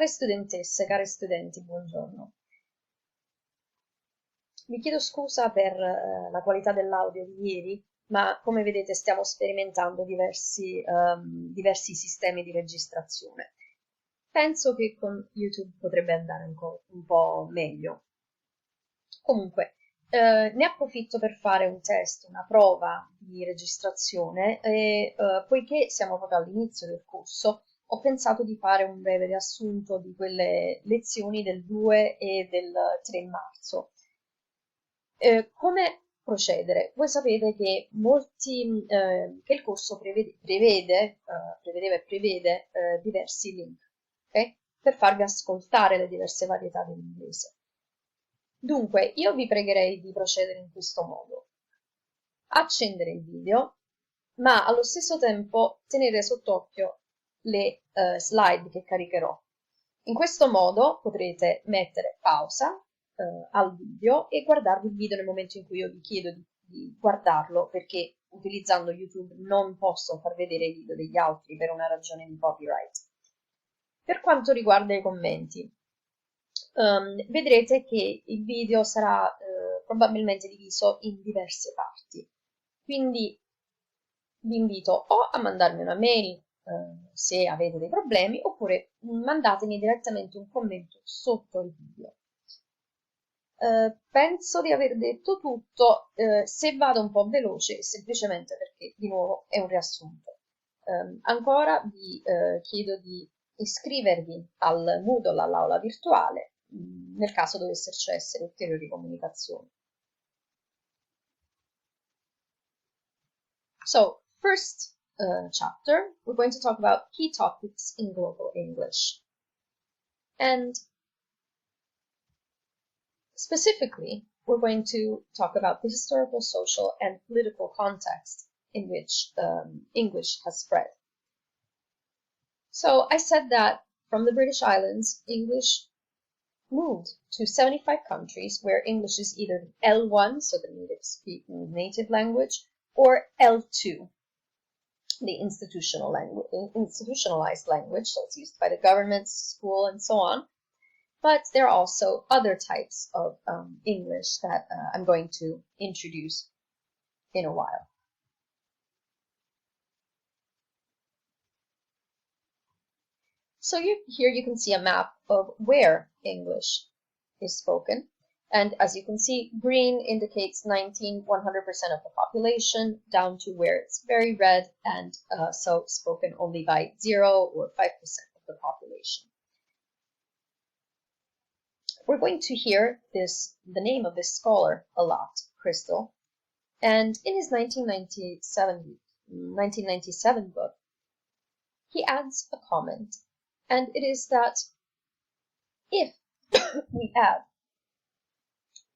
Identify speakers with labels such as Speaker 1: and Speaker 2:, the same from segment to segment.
Speaker 1: Care studentesse, cari studenti, buongiorno. Vi chiedo scusa per la qualità dell'audio di ieri, ma come vedete stiamo sperimentando diversi sistemi di registrazione. Penso che con YouTube potrebbe andare un po' meglio. Comunque, ne approfitto per fare un test, una prova di registrazione e poiché siamo proprio all'inizio del corso, ho pensato di fare un breve riassunto di quelle lezioni del 2 e del 3 marzo. Come procedere? Voi sapete che che il corso prevedeva e prevede diversi link, okay? Per farvi ascoltare le diverse varietà dell'inglese. Dunque, io vi pregherei di procedere in questo modo. Accendere il video, ma allo stesso tempo tenere sott'occhio le slide che caricherò. In questo modo potrete mettere pausa al video e guardarvi il video nel momento in cui io vi chiedo di guardarlo, perché utilizzando YouTube non posso far vedere i video degli altri per una ragione di copyright. Per quanto riguarda i commenti, vedrete che il video sarà probabilmente diviso in diverse parti, quindi vi invito o a mandarmi una mail se avete dei problemi, oppure mandatemi direttamente un commento sotto il video. Penso di aver detto tutto. Se vado un po' veloce semplicemente perché di nuovo è un riassunto. Ancora vi chiedo di iscrivervi al Moodle, all'aula virtuale, nel caso dovessero essere ulteriori comunicazioni. So, first chapter, we're going to talk about key topics in global English. And specifically, we're going to talk about the historical, social, and political context in which English has spread. So I said that from the British Islands, English moved to 75 countries where English is either L1, so the native language, or L2, the institutionalized language, so it's used by the government, school, and so on. But there are also other types of English that I'm going to introduce in a while. So here you can see a map of where English is spoken. And as you can see, green indicates 100% of the population, down to where it's very red and so spoken only by 0 or 5% of the population. We're going to hear the name of this scholar a lot, Crystal, and in his 1997 book, he adds a comment, and it is that if we add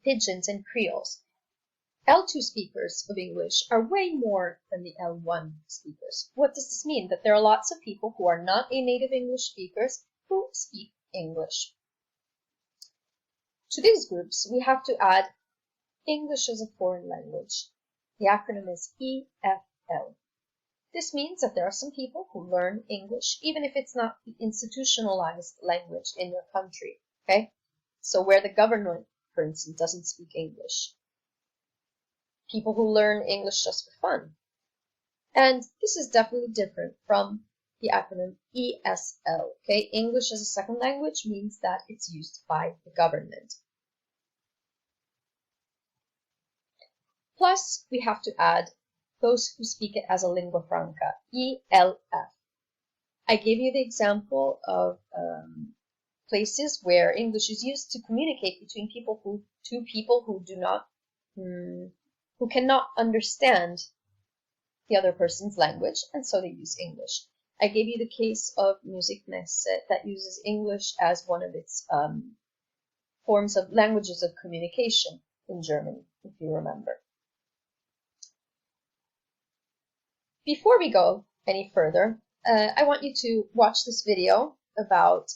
Speaker 1: pidgins and creoles, L2 speakers of English are way more than the L1 speakers. What does this mean? That there are lots of people who are not native English speakers who speak English. To these groups, we have to add English as a foreign language. The acronym is EFL. This means that there are some people who learn English, even if it's not the institutionalized language in their country, okay? So where the government, for instance, doesn't speak English. People who learn English just for fun. And this is definitely different from the acronym ESL, okay? English as a second language means that it's used by the government. Plus, we have to add those who speak it as a lingua franca, ELF. I gave you the example of places where English is used to communicate between two people who cannot understand the other person's language, and so they use English. I gave you the case of Musikmesse that uses English as one of its forms of languages of communication in Germany, if you remember. Before we go any further, I want you to watch this video about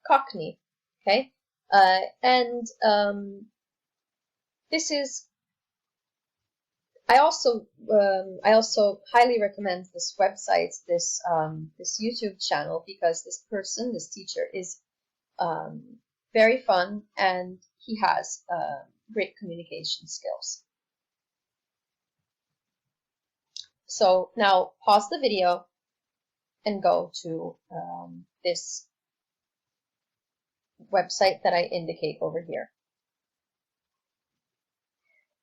Speaker 1: Cockney, okay? This is I also highly recommend this website, this YouTube channel, because this teacher, is very fun, and he has great communication skills. So now pause the video and go to this website that I indicate over here.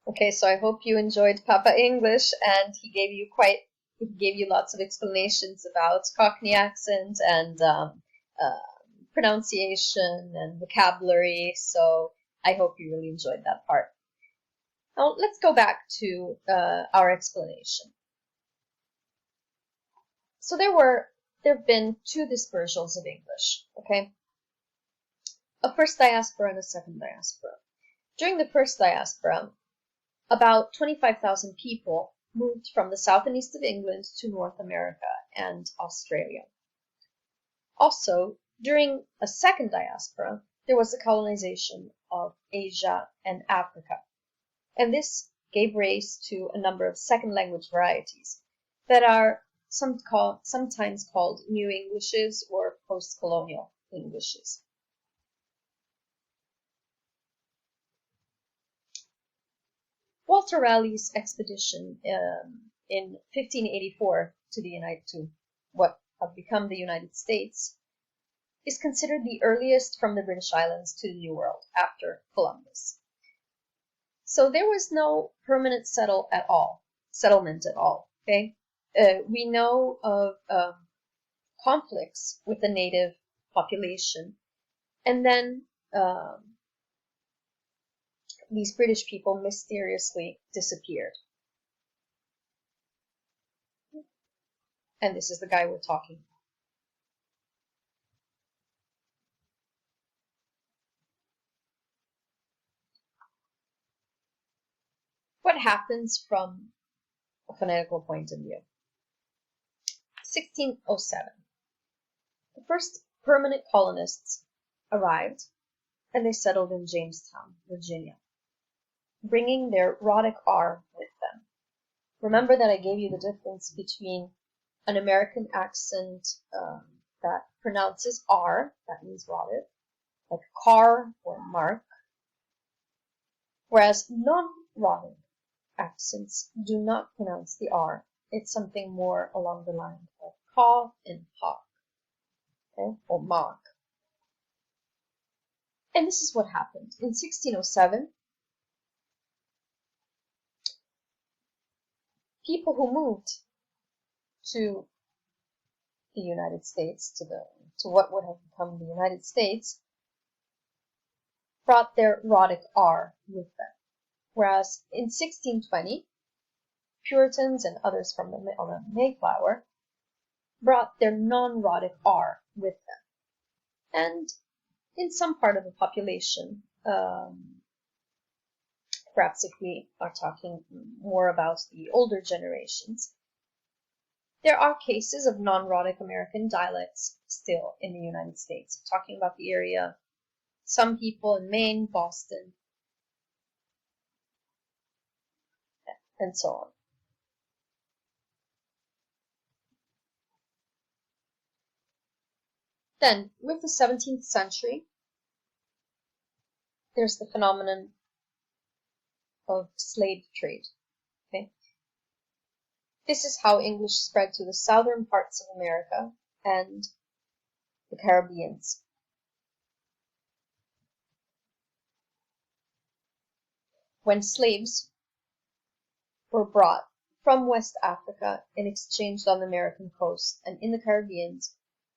Speaker 1: Okay, so I hope you enjoyed Papa English, and he gave you lots of explanations about Cockney accent and pronunciation and vocabulary. So I hope you really enjoyed that part. Now let's go back to our explanation. So there have been two dispersals of English. Okay, a first diaspora and a second diaspora. During the first diaspora, about 25,000 people moved from the south and east of England to North America and Australia. Also, during a second diaspora, there was the colonization of Asia and Africa, and this gave rise to a number of second language varieties that are sometimes called New Englishes or post-colonial Englishes. Walter Raleigh's expedition in 1584 to what have become the United States is considered the earliest from the British Islands to the New World after Columbus. So there was no permanent settlement at all. Okay, we know of conflicts with the native population, and then these British people mysteriously disappeared. And this is the guy we're talking about. What happens from a phonetical point of view? 1607. The first permanent colonists arrived, and they settled in Jamestown, Virginia, bringing their rhotic R with them. Remember that I gave you the difference between an American accent that pronounces R, that means rhotic, like car or mark, whereas non-rhotic accents do not pronounce the R. It's something more along the line of caw and hawk, okay, or mark. And this is what happened. In 1607, people who moved to the United States, to what would have become the United States, brought their rhotic R with them. Whereas in 1620, Puritans and others from the Mayflower brought their non-rhotic R with them. And in some part of the population, perhaps if we are talking more about the older generations, there are cases of non-rhotic American dialects still in the United States. I'm talking about the area, some people in Maine, Boston, and so on. Then, with the 17th century, there's the phenomenon of slave trade. Okay? This is how English spread to the southern parts of America and the Caribbean. When slaves were brought from West Africa and exchanged on the American coast and in the Caribbean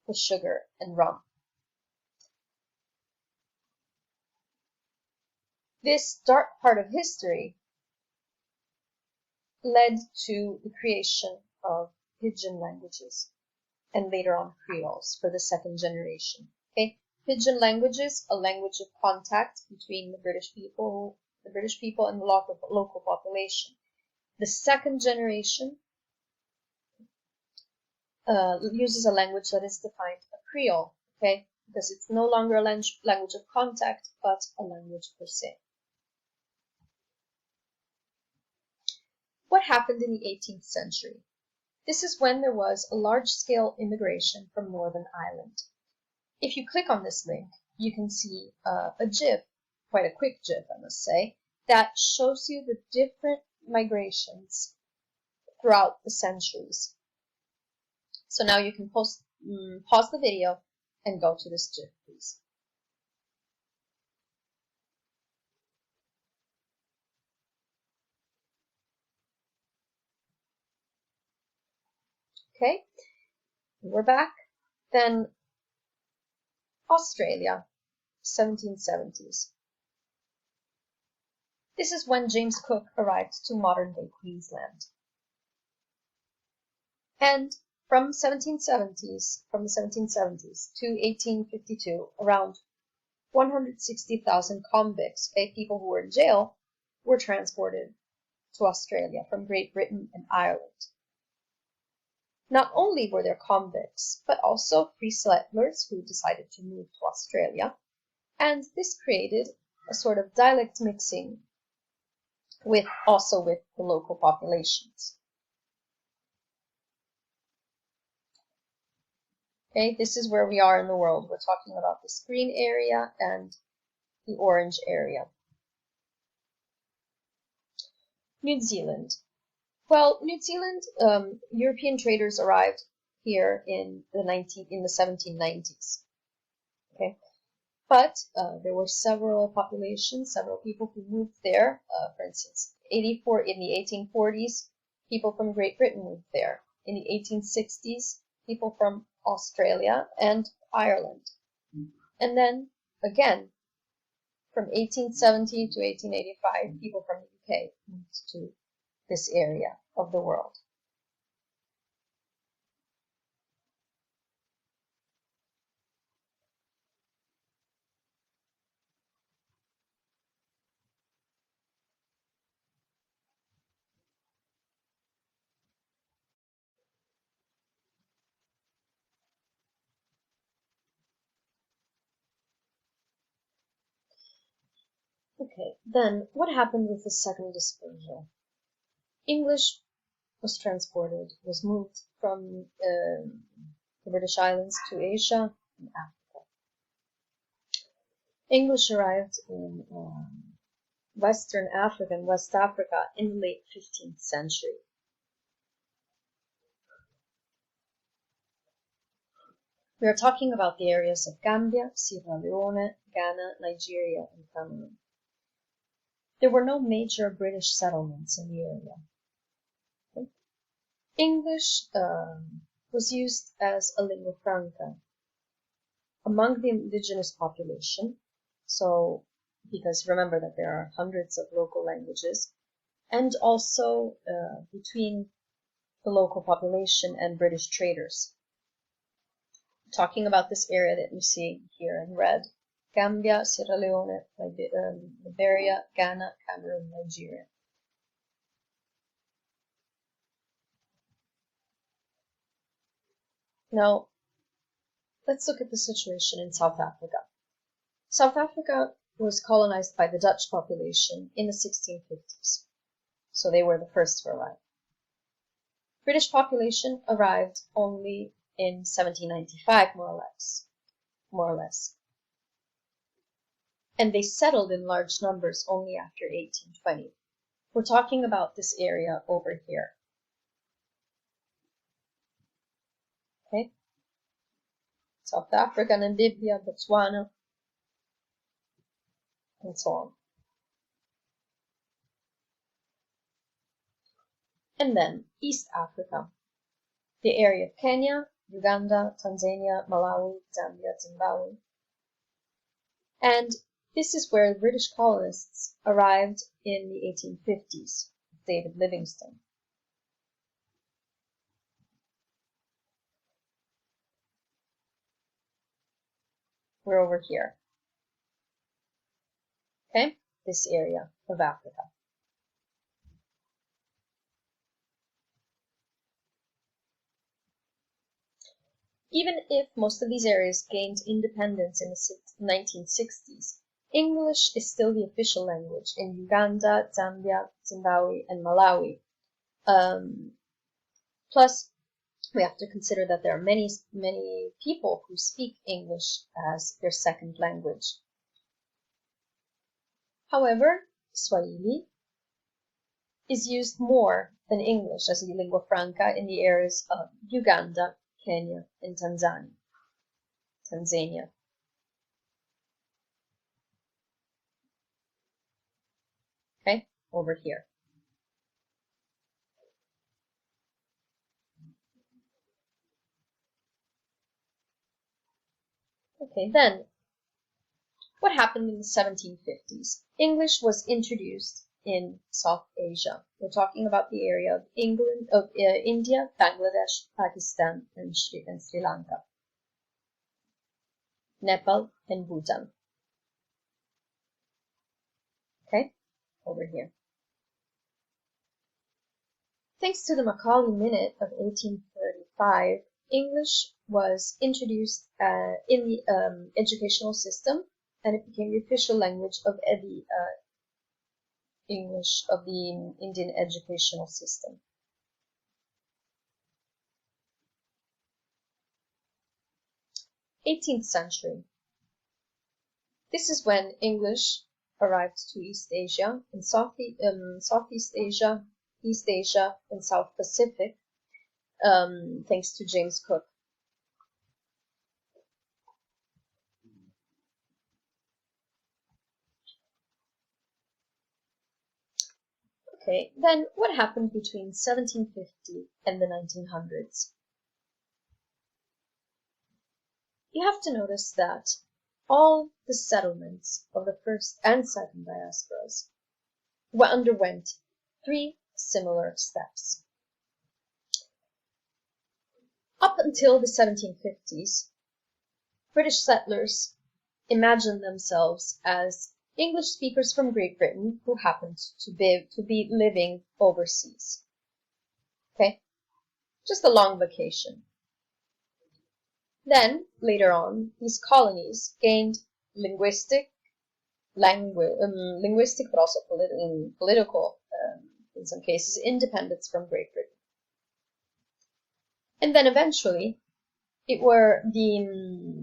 Speaker 1: for sugar and rum. This dark part of history led to the creation of pidgin languages and later on Creoles for the second generation. Okay, pidgin languages, a language of contact between the British people and the local population. The second generation uses a language that is defined a Creole, okay, because it's no longer a language of contact, but a language per se. what happened in the 18th century? This is when there was a large-scale immigration from Northern Ireland. If you click on this link, you can see a GIF, quite a quick GIF, I must say, that shows you the different migrations throughout the centuries. So now you can pause the video and go to this GIF, please. Okay, we're back. Then Australia, 1770s. This is when James Cook arrived to modern-day Queensland. And from the 1770s to 1852, around 160,000 convicts, people who were in jail, were transported to Australia from Great Britain and Ireland. Not only were there convicts, but also free settlers who decided to move to Australia, and this created a sort of dialect mixing with the local populations. Okay, this is where we are in the world. We're talking about this green area and the orange area. New Zealand. Well, New Zealand, European traders arrived here in the 1790s. Okay, but there were several people who moved there. For instance, in the 1840s, people from Great Britain moved there. In the 1860s, people from Australia and Ireland. And then, again, from 1870 to 1885, people from the UK moved to this area of the world. Okay, then what happened with the second dispersal? English was moved from the British Islands to Asia and Africa. English arrived in Western Africa and West Africa in the late 15th century. We are talking about the areas of Gambia, Sierra Leone, Ghana, Nigeria, and Cameroon. There were no major British settlements in the area. Okay. English was used as a lingua franca among the indigenous population, so because remember that there are hundreds of local languages, and also between the local population and British traders. Talking about this area that you see here in red, Gambia, Sierra Leone, Liberia, Ghana, Cameroon, Nigeria. Now, let's look at the situation in South Africa. South Africa was colonized by the Dutch population in the 1650s, so they were the first to arrive. British population arrived only in 1795, more or less. And they settled in large numbers only after 1820. We're talking about this area over here. Okay? South Africa, Namibia, Botswana, and so on. And then East Africa, the area of Kenya, Uganda, Tanzania, Malawi, Zambia, Zimbabwe. And this is where the British colonists arrived in the 1850s, with David Livingstone. We're over here. Okay, this area of Africa. Even if most of these areas gained independence in the 1960s, English is still the official language in Uganda, Zambia, Zimbabwe, and Malawi. Plus, we have to consider that there are many people who speak English as their second language. However, Swahili is used more than English as a lingua franca in the areas of Uganda, Kenya, and Tanzania. Okay, over here. Okay, then, what happened in the 1750s? English was introduced in South Asia. We're talking about the area of India, Bangladesh, Pakistan, and Sri Lanka, Nepal, and Bhutan. Okay, over here. Thanks to the Macaulay Minute of 1835, English was introduced in the educational system, and it became the official language of the English of the Indian educational system. '18th century. This is when English arrived to East Asia and Southeast Asia, East Asia, and South Pacific, thanks to James Cook. Okay, then what happened between 1750 and the 1900s? You have to notice that all the settlements of the first and second diasporas underwent three similar steps. Up until the 1750s, British settlers imagined themselves as English speakers from Great Britain who happened to be living overseas. Okay? Just a long vacation. Then, later on, these colonies gained linguistic, but also political, in some cases, independence from Great Britain. And then eventually, it were the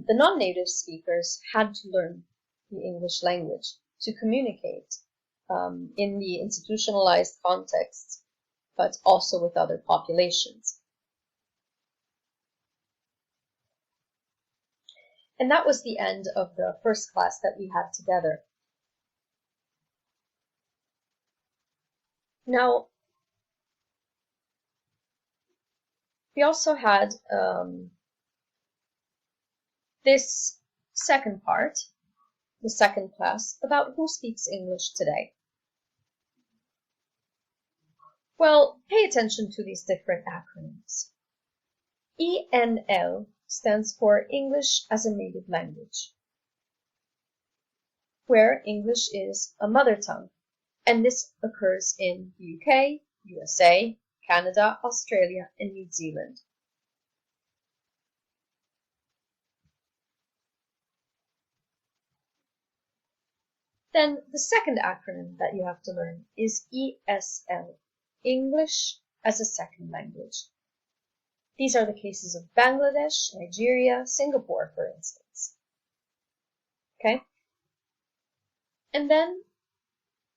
Speaker 1: non-native speakers had to learn the English language to communicate in the institutionalized contexts, but also with other populations. And that was the end of the first class that we had together. Now, we also had this second part, the second class, about who speaks English today. Well, pay attention to these different acronyms. ENL stands for English as a Native Language, where English is a mother tongue, and this occurs in the UK, USA, Canada, Australia, and New Zealand. Then the second acronym that you have to learn is ESL, English as a Second Language. These are the cases of Bangladesh, Nigeria, Singapore, for instance. Okay? And then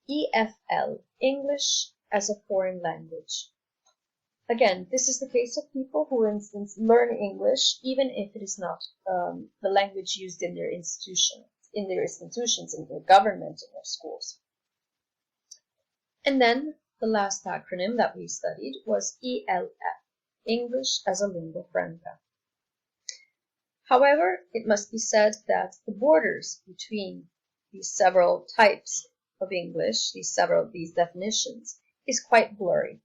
Speaker 1: EFL, English as a Foreign Language. Again, this is the case of people who, for instance, learn English even if it is not the language used in their institutions, in their government, in their schools. And then the last acronym that we studied was ELF, English as a Lingua Franca. However, it must be said that the borders between these several types of English, these definitions, is quite blurry,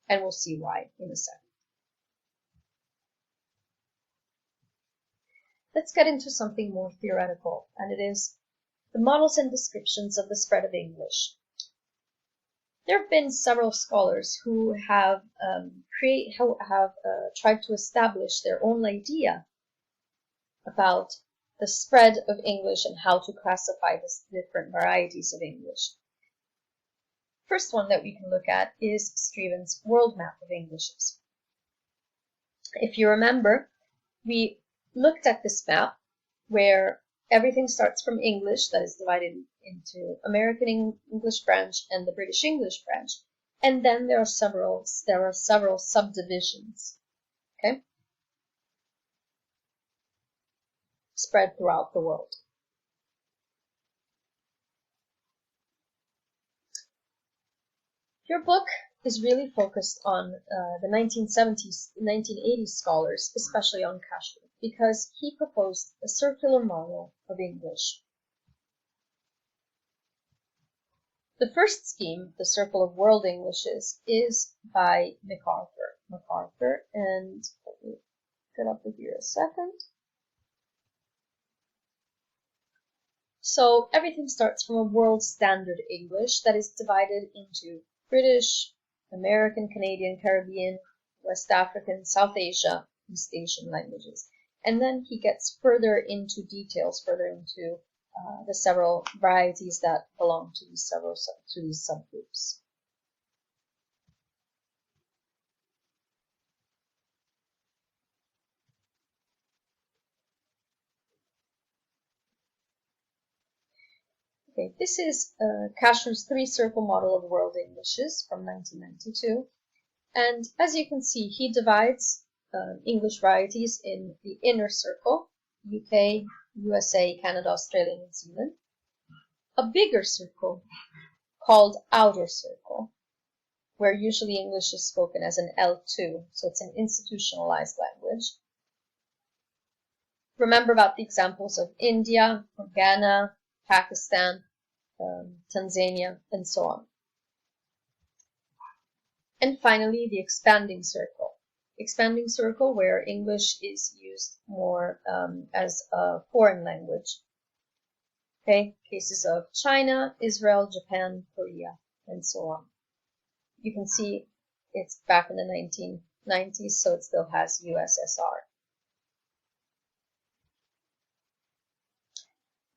Speaker 1: and we'll see why in a second. Let's get into something more theoretical, and it is the models and descriptions of the spread of English. There have been several scholars who have tried to establish their own idea about the spread of English and how to classify the different varieties of English. First one that we can look at is Streven's world map of Englishes. If you remember, we looked at this map where everything starts from English, that is divided into American English branch and the British English branch, and then there are several subdivisions, okay, spread throughout the world. Your book is really focused on the 1970s, 1980s scholars, especially on Cashel, because he proposed a circular model of English. The first scheme, the Circle of World Englishes, is by MacArthur, and let me get up here a second. So everything starts from a world standard English that is divided into British, American, Canadian, Caribbean, West African, South Asia, East Asian languages. And then he gets further into details, further into the several varieties that belong to these subgroups. Okay, this is Casher's three-circle model of world Englishes from 1992. And as you can see, he divides English varieties in the inner circle, UK, USA, Canada, Australia, New Zealand. A bigger circle called outer circle, where usually English is spoken as an L2, so it's an institutionalized language. Remember about the examples of India, Ghana, Pakistan, Tanzania, and so on. And finally, the expanding circle. Expanding circle where English is used more as a foreign language. Okay, cases of China, Israel, Japan, Korea, and so on. You can see it's back in the 1990s, so it still has USSR.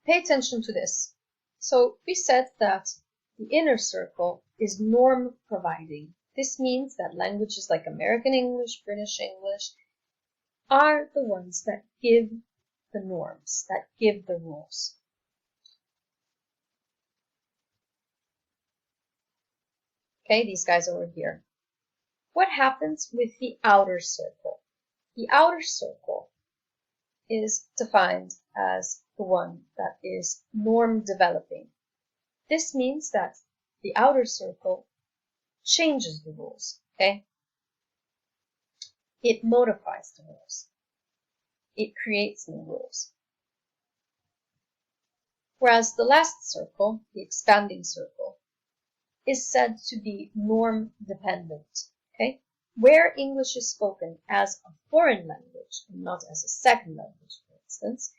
Speaker 1: Pay attention to this. So we said that the inner circle is norm providing. This means that languages like American English, British English are the ones that give the norms, that give the rules. Okay, these guys over here. What happens with the outer circle? The outer circle is defined as the one that is norm developing. This means that the outer circle changes the rules, okay? It modifies the rules. It creates new rules. Whereas the last circle, the expanding circle, is said to be norm dependent, okay? Where English is spoken as a foreign language and not as a second language, for instance,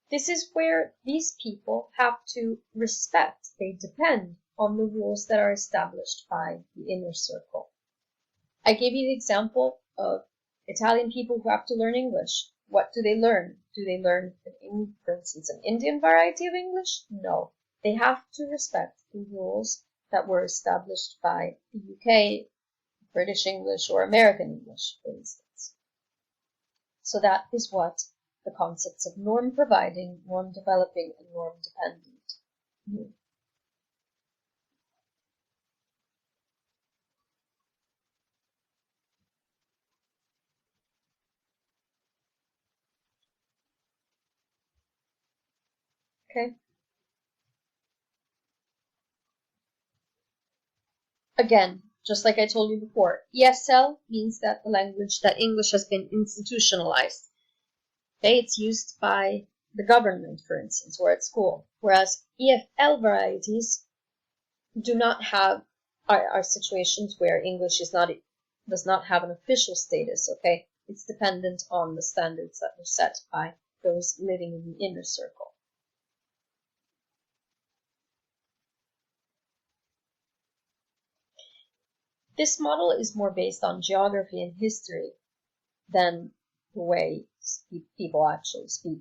Speaker 1: this is where these people have to respect, they depend on the rules that are established by the inner circle. I gave you the example of Italian people who have to learn English. What do they learn? Do they learn, for instance, an Indian variety of English? No. They have to respect the rules that were established by the UK, British English, or American English, for instance. So that is what the concepts of norm providing, norm developing, and norm dependent mean. Okay. Again, just like I told you before, ESL means that the language, that English has been institutionalized. Okay, it's used by the government, for instance, or at school. Whereas EFL varieties do not have, are situations where English does not have an official status, okay? It's dependent on the standards that were set by those living in the inner circle. This model is more based on geography and history than the way people actually speak.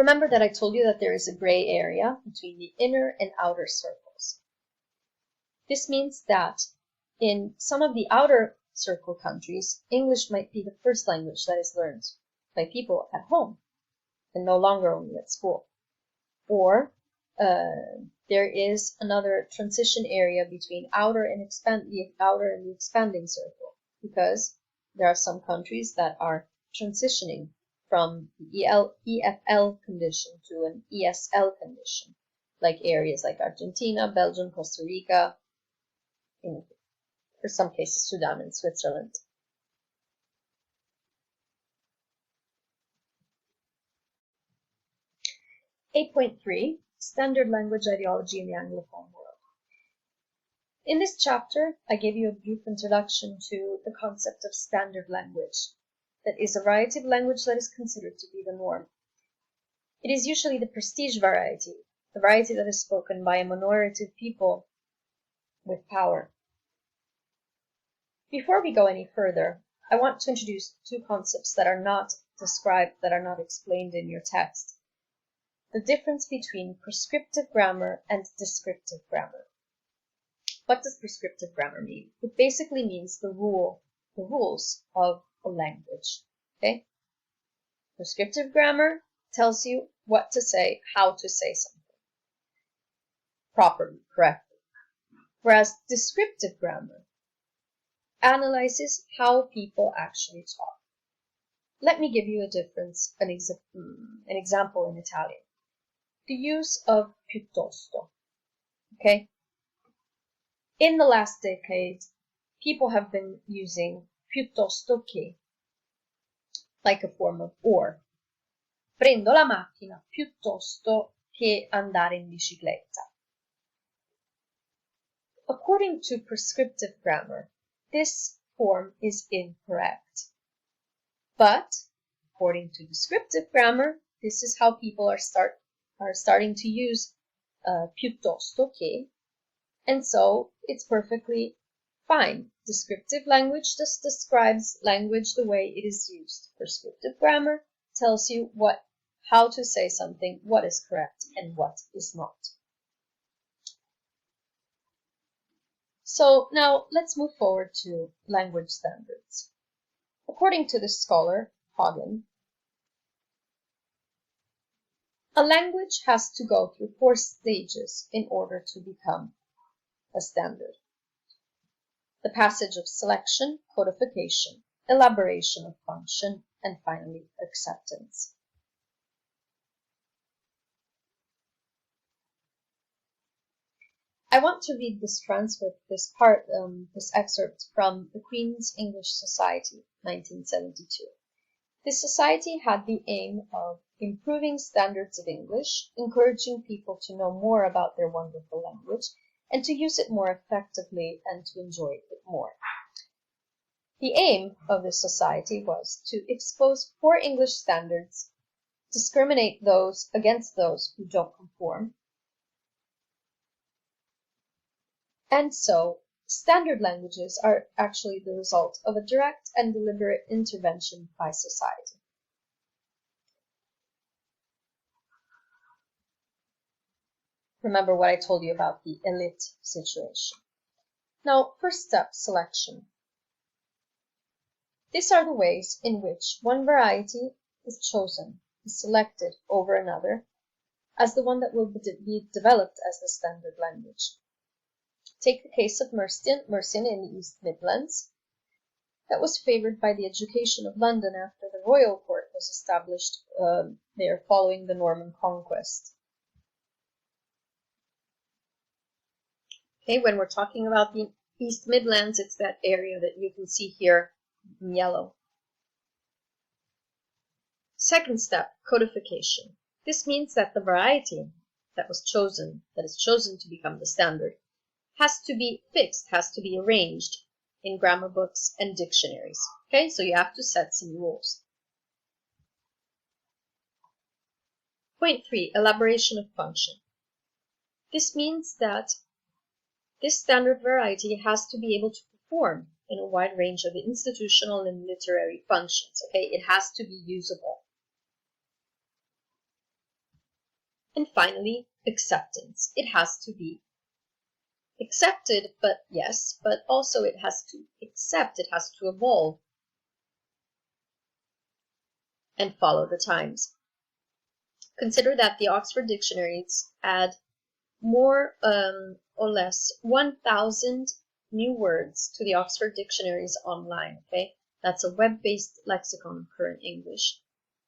Speaker 1: Remember that I told you that there is a gray area between the inner and outer circles. This means that in some of the outer circle countries, English might be the first language that is learned by people at home and no longer only at school. Or there is another transition area between the outer and the expanding circle, because there are some countries that are transitioning from the EFL condition to an ESL condition, like areas like Argentina, Belgium, Costa Rica, in for some cases Sudan and Switzerland. (8.3) Standard language ideology in the Anglophone world. In this chapter, I gave you a brief introduction to the concept of standard language. That is a variety of language that is considered to be the norm. It is usually the prestige variety, the variety that is spoken by a minority of people with power. Before we go any further, I want to introduce two concepts that are not described, that are not explained in your text. The difference between prescriptive grammar and descriptive grammar. What does prescriptive grammar mean? It basically means the rules of a language. Okay? Prescriptive grammar tells you what to say, how to say something properly, correctly. Whereas descriptive grammar analyzes how people actually talk. Let me give you an example in Italian. The use of piuttosto. Okay? In the last decade, people have been using piuttosto che, like a form of or. Prendo la macchina piuttosto che andare in bicicletta. According to prescriptive grammar, this form is incorrect. But, according to descriptive grammar, this is how people are starting to use piuttosto che, and so it's perfectly fine. Descriptive language just describes language the way it is used. Prescriptive grammar tells you how to say something, what is correct and what is not. So now let's move forward to language standards. According to the scholar Hagen, a language has to go through 4 stages in order to become a standard. The passage of selection, codification, elaboration of function, and finally acceptance. I want to read this excerpt from the Queen's English Society, 1972. This society had the aim of improving standards of English, encouraging people to know more about their wonderful language, and to use it more effectively and to enjoy it more. The aim of this society was to expose 4 English standards, discriminate against those who don't conform, and so standard languages are actually the result of a direct and deliberate intervention by society. Remember what I told you about the elite situation. Now, first step, selection. These are the ways in which one variety is chosen, is selected over another, as the one that will be developed as the standard language. Take the case of Mercian in the East Midlands. That was favoured by the education of London after the royal court was established there following the Norman conquest. Okay, when we're talking about the East Midlands, it's that area that you can see here in yellow. Second step, codification. This means that the variety that is chosen to become the standard, has to be fixed, has to be arranged in grammar books and dictionaries. Okay, so you have to set some rules. Point 3, elaboration of function. This means that this standard variety has to be able to perform in a wide range of institutional and literary functions. Okay, it has to be usable. And finally, acceptance. It has to be accepted, but yes, but also it has to accept, it has to evolve and follow the times. Consider that the Oxford dictionaries add more or less 1,000 new words to the Oxford dictionaries online, okay? That's a web-based lexicon of current English.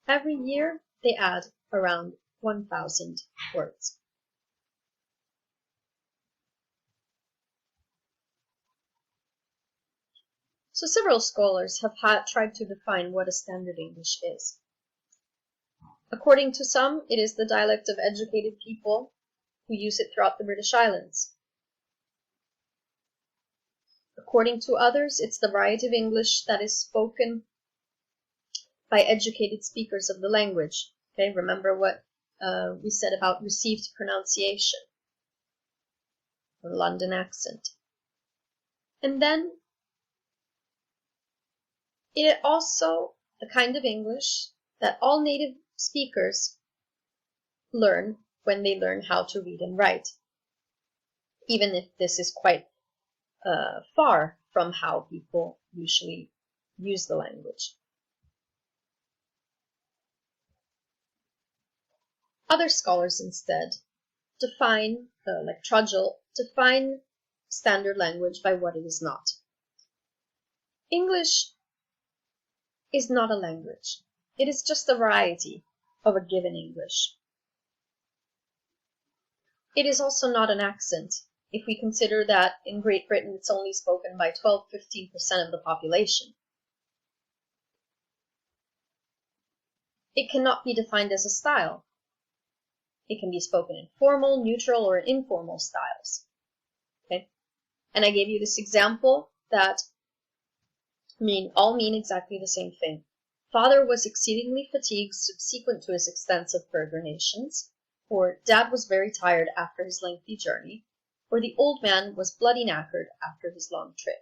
Speaker 1: Every year, they add around 1,000 words. So several scholars have tried to define what a standard English is. According to some, it is the dialect of educated people who use it throughout the British Islands. According to others, it's the variety of English that is spoken by educated speakers of the language. Okay, remember what we said about received pronunciation, or London accent. And then it also a kind of English that all native speakers learn when they learn how to read and write, even if this is quite far from how people usually use the language. Other scholars instead define, like Trudgell, define standard language by what it is not. English is not a language. It is just a variety of a given English. It is also not an accent, if we consider that in Great Britain it's only spoken by 12–15% of the population. It cannot be defined as a style. It can be spoken in formal, neutral, or informal styles. Okay? And I gave you this example that all mean exactly the same thing. Father was exceedingly fatigued subsequent to his extensive peregrinations, or Dad was very tired after his lengthy journey, or the old man was bloody knackered after his long trip.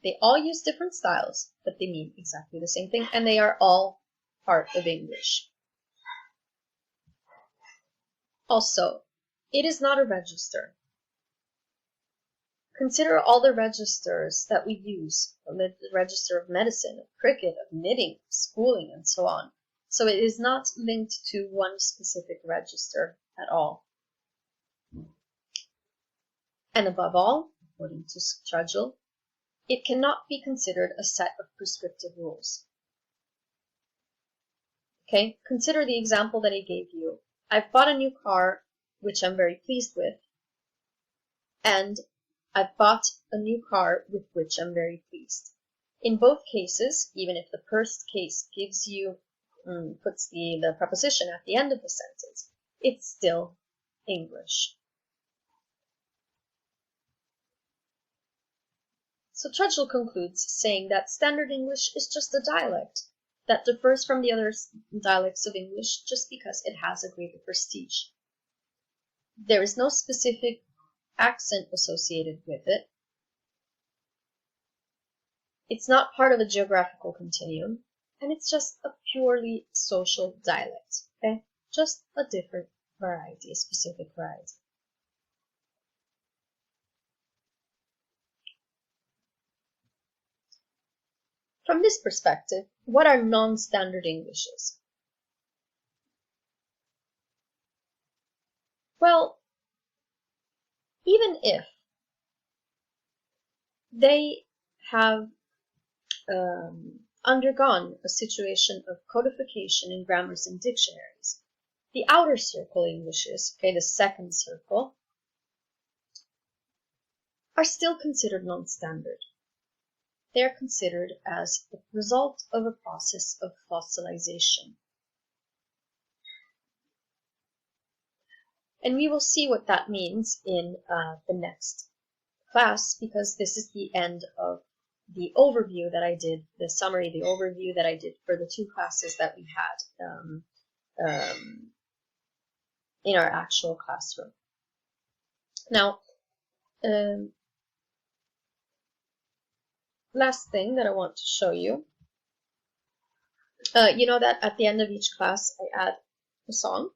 Speaker 1: They all use different styles, but they mean exactly the same thing, and they are all part of English. Also, it is not a register. Consider all the registers that we use, the register of medicine, of cricket, of knitting, of schooling, and so on. So it is not linked to one specific register at all. And above all, according to Trudgell, it cannot be considered a set of prescriptive rules. Okay, consider the example that I gave you. I've bought a new car, which I'm very pleased with, and I've bought a new car with which I'm very pleased. In both cases, even if the first case gives you, puts the preposition at the end of the sentence, it's still English. So Trudgell concludes saying that standard English is just a dialect that differs from the other dialects of English just because it has a greater prestige. There is no specific accent associated with it. It's not part of a geographical continuum, and it's just a purely social dialect, okay? Just a different variety, a specific variety. From this perspective, what are non-standard Englishes? Well, even if they have undergone a situation of codification in grammars and dictionaries, the outer circle Englishes, okay, the second circle, are still considered non-standard. They are considered as the result of a process of fossilization. And we will see what that means in the next class, because this is the end of the overview that I did, the summary, the overview that I did for the two classes that we had in our actual classroom. Now, last thing that I want to show you, you know that at the end of each class I add a song.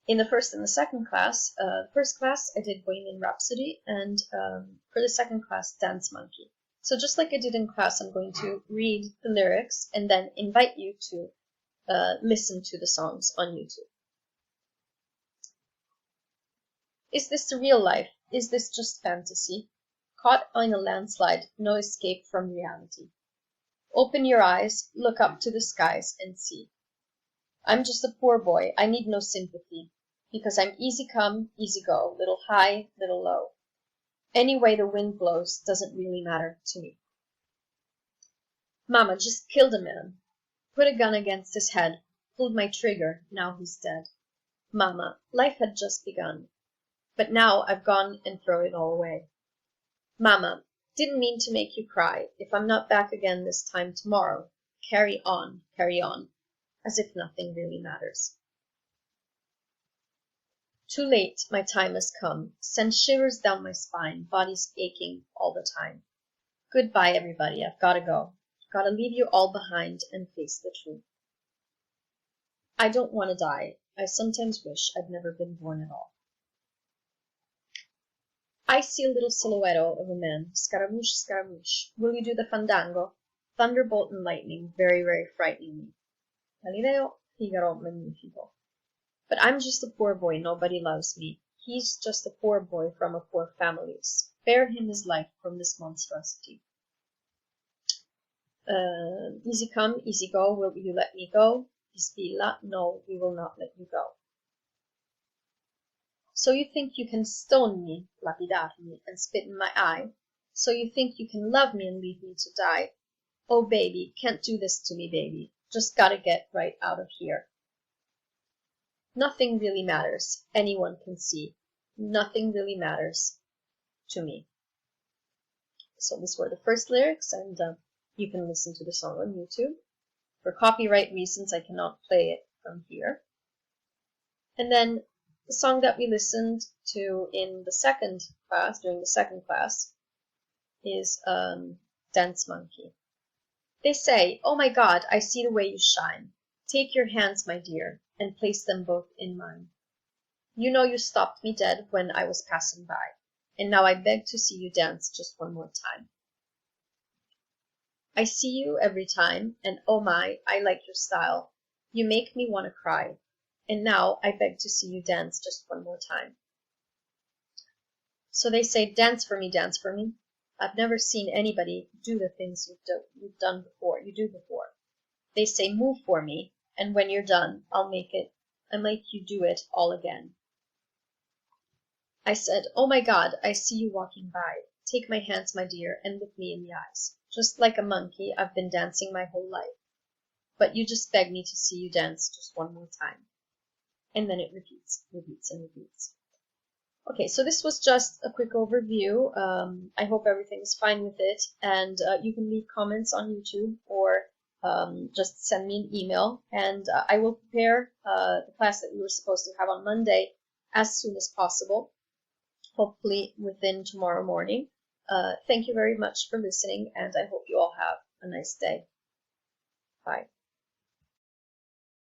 Speaker 1: In the first and the second class, first class I did Bohemian Rhapsody, and for the second class, Dance Monkey. So just like I did in class, I'm going to read the lyrics and then invite you to listen to the songs on YouTube. Is this the real life? Is this just fantasy? Caught in a landslide, no escape from reality. Open your eyes, look up to the skies and see. I'm just a poor boy, I need no sympathy, because I'm easy come, easy go, little high, little low. Any way the wind blows doesn't really matter to me. Mama just killed a man, put a gun against his head, pulled my trigger, now he's dead. Mama, life had just begun, but now I've gone and throw it all away. Mama, didn't mean to make you cry. If I'm not back again this time tomorrow, carry on, as if nothing really matters. Too late, my time has come, sends shivers down my spine, body's aching all the time. Goodbye, everybody, I've gotta go. Gotta leave you all behind and face the truth. I don't want to die. I sometimes wish I'd never been born at all. I see a little silhouette of a man. Scaramouche, Scaramouche. Will you do the fandango? Thunderbolt and lightning, very, very frightening me. Galileo, Figaro, Magnifico. But I'm just a poor boy, nobody loves me. He's just a poor boy from a poor family. Spare him his life from this monstrosity. Easy come, easy go, will you let me go? Bismillah, no, we will not let you go. So you think you can stone me, lapidar me, and spit in my eye? So you think you can love me and leave me to die? Oh, baby, can't do this to me, baby. Just gotta get right out of here. Nothing really matters. Anyone can see. Nothing really matters to me. So these were the first lyrics, and you can listen to the song on YouTube. For copyright reasons, I cannot play it from here. And then the song that we listened to in the second class, during the second class, is Dance Monkey. They say, oh my God, I see the way you shine. Take your hands, my dear, and place them both in mine. You know you stopped me dead when I was passing by, and now I beg to see you dance just one more time. I see you every time, and oh my, I like your style. You make me want to cry, and now I beg to see you dance just one more time. So they say, dance for me, dance for me. I've never seen anybody do the things you've done before, you do before. They say, move for me, and when you're done, I'll make you do it all again. I said, oh my God, I see you walking by. Take my hands, my dear, and look me in the eyes. Just like a monkey, I've been dancing my whole life. But you just beg me to see you dance just one more time. And then it repeats, repeats, and repeats. Okay, so this was just a quick overview. I hope everything's fine with it. And you can leave comments on YouTube or just send me an email. And I will prepare the class that we were supposed to have on Monday as soon as possible, hopefully within tomorrow morning. Thank you very much for listening, and I hope you all have a nice day. Bye.